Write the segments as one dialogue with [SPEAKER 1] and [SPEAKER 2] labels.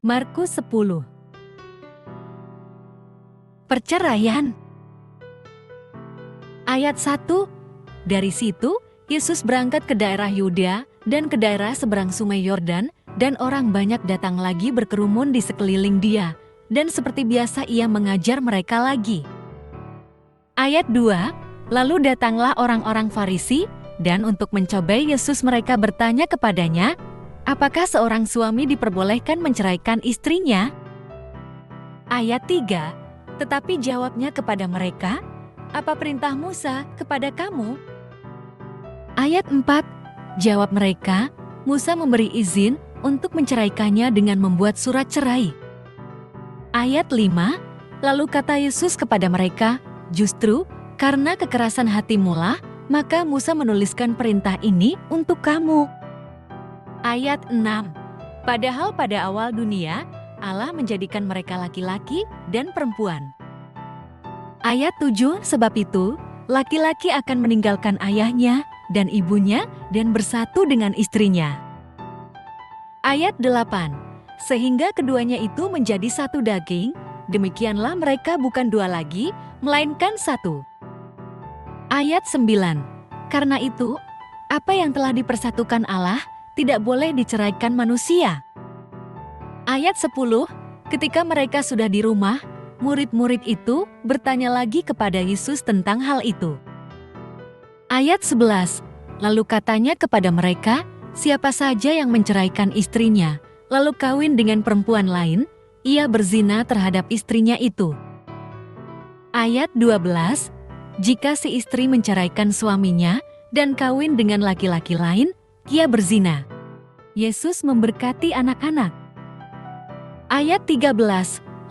[SPEAKER 1] Markus 10. Perceraian. Ayat 1. Dari situ, Yesus berangkat ke daerah Yuda dan ke daerah seberang sungai Yordan, dan orang banyak datang lagi berkerumun di sekeliling dia, dan seperti biasa ia mengajar mereka lagi. Ayat 2. Lalu datanglah orang-orang Farisi, dan untuk mencobai Yesus mereka bertanya kepadanya, apakah seorang suami diperbolehkan menceraikan istrinya? Ayat 3. Tetapi jawabnya kepada mereka, apa perintah Musa kepada kamu? Ayat 4. Jawab mereka, Musa memberi izin untuk menceraikannya dengan membuat surat cerai. Ayat 5. Lalu kata Yesus kepada mereka, justru karena kekerasan hatimulah, maka Musa menuliskan perintah ini untuk kamu. Ayat 6. Padahal pada awal dunia, Allah menjadikan mereka laki-laki dan perempuan. Ayat 7. Sebab itu, laki-laki akan meninggalkan ayahnya dan ibunya dan bersatu dengan istrinya. Ayat 8. Sehingga keduanya itu menjadi satu daging, demikianlah mereka bukan dua lagi, melainkan satu. Ayat 9. Karena itu, apa yang telah dipersatukan Allah tidak boleh diceraikan manusia. Ayat 10. Ketika mereka sudah di rumah, murid-murid itu bertanya lagi kepada Yesus tentang hal itu. Ayat 11. Lalu katanya kepada mereka, siapa saja yang menceraikan istrinya, lalu kawin dengan perempuan lain, ia berzina terhadap istrinya itu. Ayat 12. Jika si istri menceraikan suaminya dan kawin dengan laki-laki lain, ia berzina. Yesus memberkati anak-anak. Ayat 13.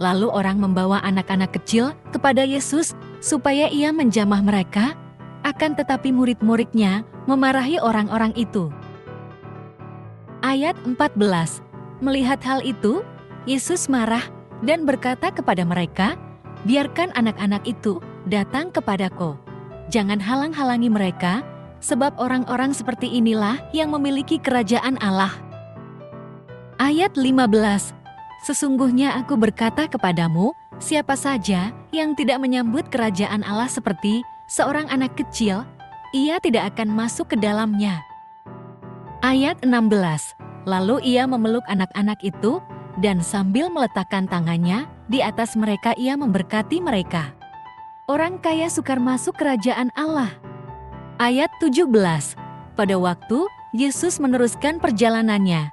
[SPEAKER 1] Lalu orang membawa anak-anak kecil kepada Yesus supaya ia menjamah mereka, akan tetapi murid-muridnya memarahi orang-orang itu. Ayat 14. Melihat hal itu, Yesus marah dan berkata kepada mereka, biarkan anak-anak itu datang kepadaku. Jangan halang-halangi mereka, sebab orang-orang seperti inilah yang memiliki kerajaan Allah. Ayat 15. Sesungguhnya aku berkata kepadamu, siapa saja yang tidak menyambut kerajaan Allah seperti seorang anak kecil, ia tidak akan masuk ke dalamnya. Ayat 16. Lalu ia memeluk anak-anak itu, dan sambil meletakkan tangannya di atas mereka ia memberkati mereka. Orang kaya sukar masuk kerajaan Allah. Ayat 17. Pada waktu Yesus meneruskan perjalanannya,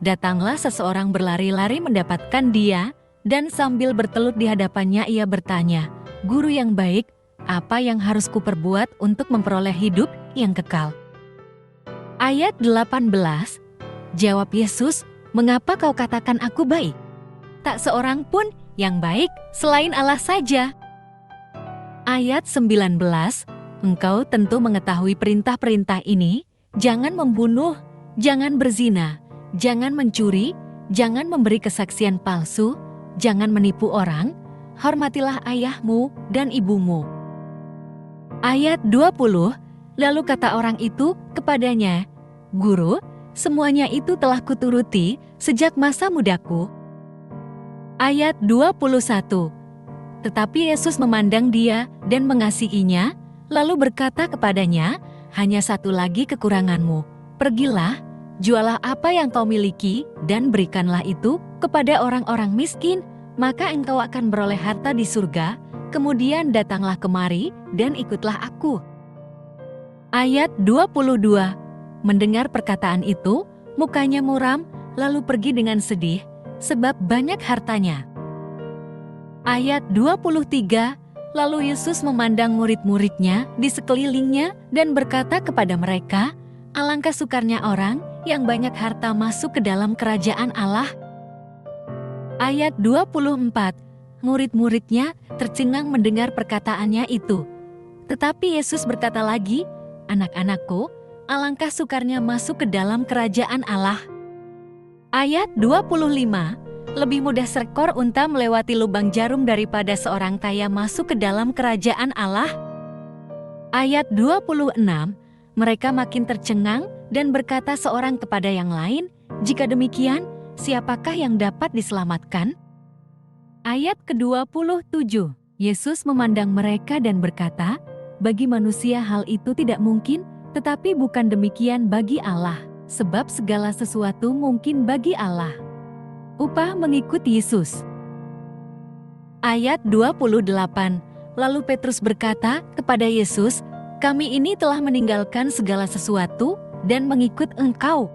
[SPEAKER 1] datanglah seseorang berlari-lari mendapatkan dia, dan sambil bertelut di hadapannya ia bertanya, Guru yang baik, apa yang harus kuperbuat untuk memperoleh hidup yang kekal? Ayat 18. Jawab Yesus, mengapa kau katakan aku baik? Tak seorang pun yang baik selain Allah saja. Ayat 19. Engkau tentu mengetahui perintah-perintah ini, jangan membunuh, jangan berzina, jangan mencuri, jangan memberi kesaksian palsu, jangan menipu orang, hormatilah ayahmu dan ibumu. Ayat 20. Lalu kata orang itu kepadanya, Guru, semuanya itu telah kuturuti sejak masa mudaku. Ayat 21. Tetapi Yesus memandang dia dan mengasihinya, lalu berkata kepadanya, hanya satu lagi kekuranganmu, pergilah, jualah apa yang kau miliki, dan berikanlah itu kepada orang-orang miskin, maka engkau akan beroleh harta di surga, kemudian datanglah kemari dan ikutlah aku. Ayat 22. Mendengar perkataan itu, mukanya muram, lalu pergi dengan sedih, sebab banyak hartanya. Ayat 23. Lalu Yesus memandang murid-muridnya di sekelilingnya dan berkata kepada mereka, alangkah sukarnya orang yang banyak harta masuk ke dalam kerajaan Allah. Ayat 24. Murid-muridnya tercengang mendengar perkataannya itu. Tetapi Yesus berkata lagi, anak-anakku, alangkah sukarnya masuk ke dalam kerajaan Allah. Ayat 25. Lebih mudah seekor unta melewati lubang jarum daripada seorang kaya masuk ke dalam kerajaan Allah. Ayat 26. Mereka makin tercengang dan berkata seorang kepada yang lain, jika demikian, siapakah yang dapat diselamatkan? Ayat ke-27, Yesus memandang mereka dan berkata, bagi manusia hal itu tidak mungkin, tetapi bukan demikian bagi Allah, sebab segala sesuatu mungkin bagi Allah. Upah mengikut Yesus. Ayat 28, lalu Petrus berkata kepada Yesus, kami ini telah meninggalkan segala sesuatu dan mengikut Engkau.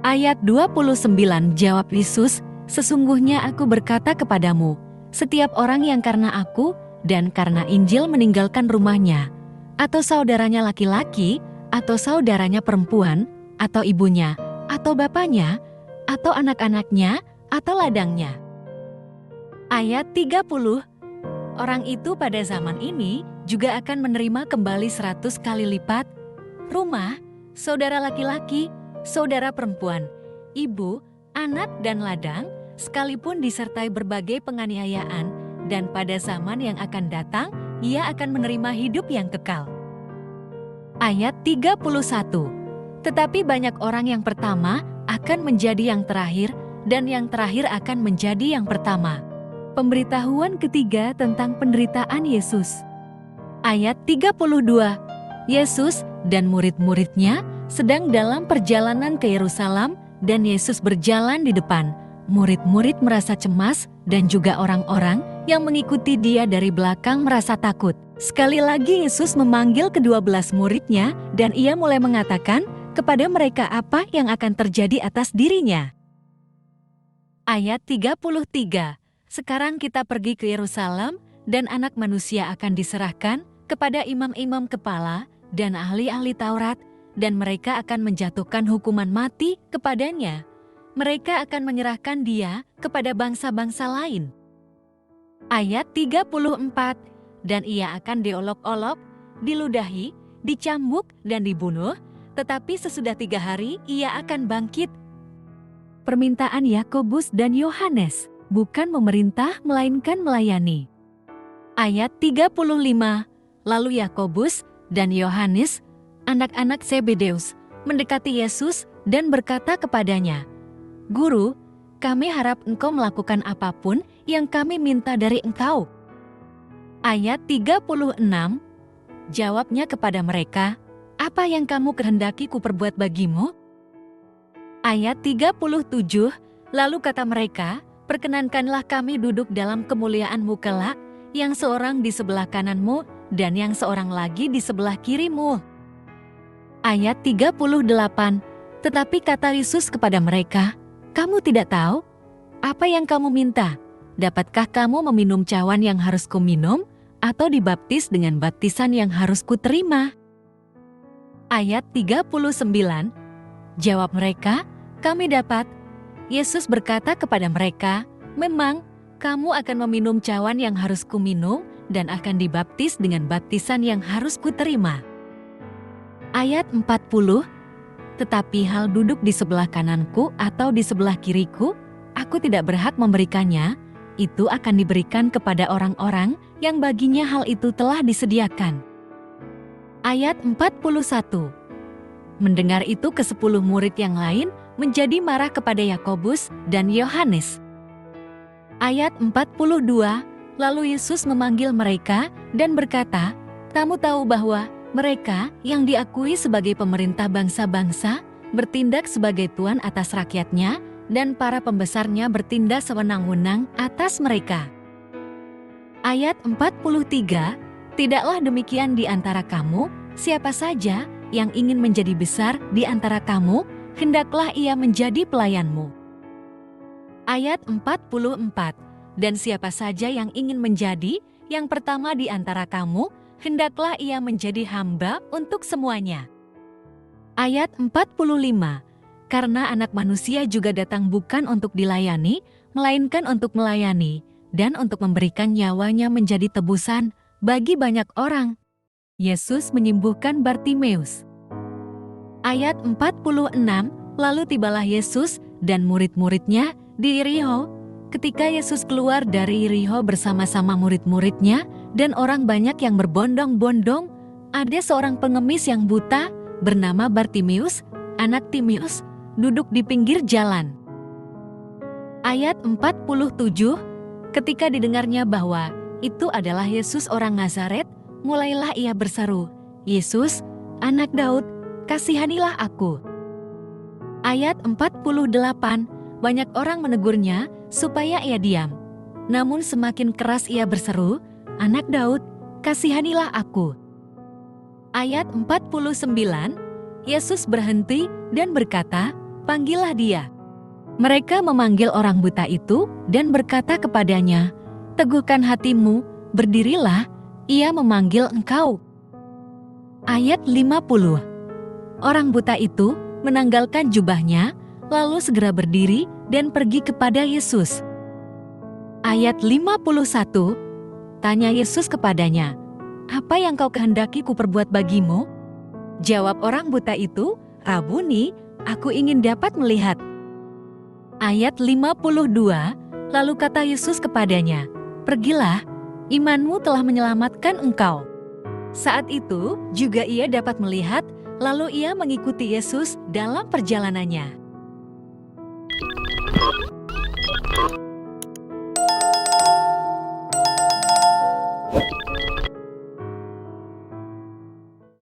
[SPEAKER 1] Ayat 29, jawab Yesus, sesungguhnya aku berkata kepadamu, setiap orang yang karena aku dan karena Injil meninggalkan rumahnya, atau saudaranya laki-laki, atau saudaranya perempuan, atau ibunya, atau bapaknya, atau anak-anaknya, atau ladangnya. Ayat 30, orang itu pada zaman ini juga akan menerima kembali 100 kali lipat rumah, saudara laki-laki, saudara perempuan, ibu, anak dan ladang, sekalipun disertai berbagai penganiayaan, dan pada zaman yang akan datang, ia akan menerima hidup yang kekal. Ayat 31, tetapi banyak orang yang pertama akan menjadi yang terakhir, dan yang terakhir akan menjadi yang pertama. Pemberitahuan ketiga tentang penderitaan Yesus. Ayat 32, Yesus dan murid-muridnya sedang dalam perjalanan ke Yerusalem, dan Yesus berjalan di depan. Murid-murid merasa cemas, dan juga orang-orang yang mengikuti dia dari belakang merasa takut. Sekali lagi Yesus memanggil ke-12 muridnya, dan ia mulai mengatakan kepada mereka apa yang akan terjadi atas dirinya. Ayat 33, sekarang kita pergi ke Yerusalem, dan anak manusia akan diserahkan kepada imam-imam kepala dan ahli-ahli Taurat, dan mereka akan menjatuhkan hukuman mati kepadanya. Mereka akan menyerahkan dia kepada bangsa-bangsa lain. Ayat 34, dan ia akan diolok-olok, diludahi, dicambuk, dan dibunuh, tetapi sesudah 3 hari ia akan bangkit. Permintaan Yakobus dan Yohanes, bukan memerintah melainkan melayani. Ayat 35, lalu Yakobus dan Yohanes, anak-anak Zebedeus, mendekati Yesus dan berkata kepadanya, Guru, kami harap Engkau melakukan apapun yang kami minta dari Engkau. Ayat 36, jawabnya kepada mereka, apa yang kamu kehendaki kuperbuat bagimu? Ayat 37, lalu kata mereka, perkenankanlah kami duduk dalam kemuliaan-Mu kelak, yang seorang di sebelah kananmu dan yang seorang lagi di sebelah kirimu. Ayat 38, tetapi kata Yesus kepada mereka, kamu tidak tahu apa yang kamu minta? Dapatkah kamu meminum cawan yang harus kuminum, atau dibaptis dengan baptisan yang harus kuterima? Ayat 39, jawab mereka, kami dapat. Yesus berkata kepada mereka, memang kamu akan meminum cawan yang harus kuminum dan akan dibaptis dengan baptisan yang harus kuterima. Ayat 40, tetapi hal duduk di sebelah kananku atau di sebelah kiriku, aku tidak berhak memberikannya, itu akan diberikan kepada orang-orang yang baginya hal itu telah disediakan. Ayat 41, mendengar itu ke-10 murid yang lain menjadi marah kepada Yakobus dan Yohanes. Ayat 42, lalu Yesus memanggil mereka dan berkata, kamu tahu bahwa mereka yang diakui sebagai pemerintah bangsa-bangsa bertindak sebagai tuan atas rakyatnya, dan para pembesarnya bertindak sewenang-wenang atas mereka. Ayat 43, tidaklah demikian di antara kamu, siapa saja yang ingin menjadi besar di antara kamu, hendaklah ia menjadi pelayanmu. Ayat 44, dan siapa saja yang ingin menjadi yang pertama di antara kamu, hendaklah ia menjadi hamba untuk semuanya. Ayat 45, karena anak manusia juga datang bukan untuk dilayani, melainkan untuk melayani, dan untuk memberikan nyawanya menjadi tebusan bagi banyak orang. Yesus menyembuhkan Bartimeus. Ayat 46, lalu tibalah Yesus dan murid-muridnya di Yeriho. Ketika Yesus keluar dari Yeriho bersama-sama murid-muridnya, dan orang banyak yang berbondong-bondong, ada seorang pengemis yang buta bernama Bartimeus, anak Timeus, duduk di pinggir jalan. Ayat 47, ketika didengarnya bahwa itu adalah Yesus orang Nazaret, mulailah ia berseru, "Yesus, Anak Daud, kasihanilah aku." Ayat 48, banyak orang menegurnya supaya ia diam. Namun semakin keras ia berseru, "Anak Daud, kasihanilah aku." Ayat 49, Yesus berhenti dan berkata, "Panggillah dia." Mereka memanggil orang buta itu dan berkata kepadanya, "Teguhkan hatimu, berdirilah, ia memanggil engkau." Ayat 50, orang buta itu menanggalkan jubahnya, lalu segera berdiri dan pergi kepada Yesus. Ayat 51, tanya Yesus kepadanya, "Apa yang kau kehendaki kuperbuat bagimu?" Jawab orang buta itu, "Rabuni, aku ingin dapat melihat." Ayat 52, lalu kata Yesus kepadanya, "Pergilah, imanmu telah menyelamatkan engkau." Saat itu juga ia dapat melihat, lalu ia mengikuti Yesus dalam perjalanannya.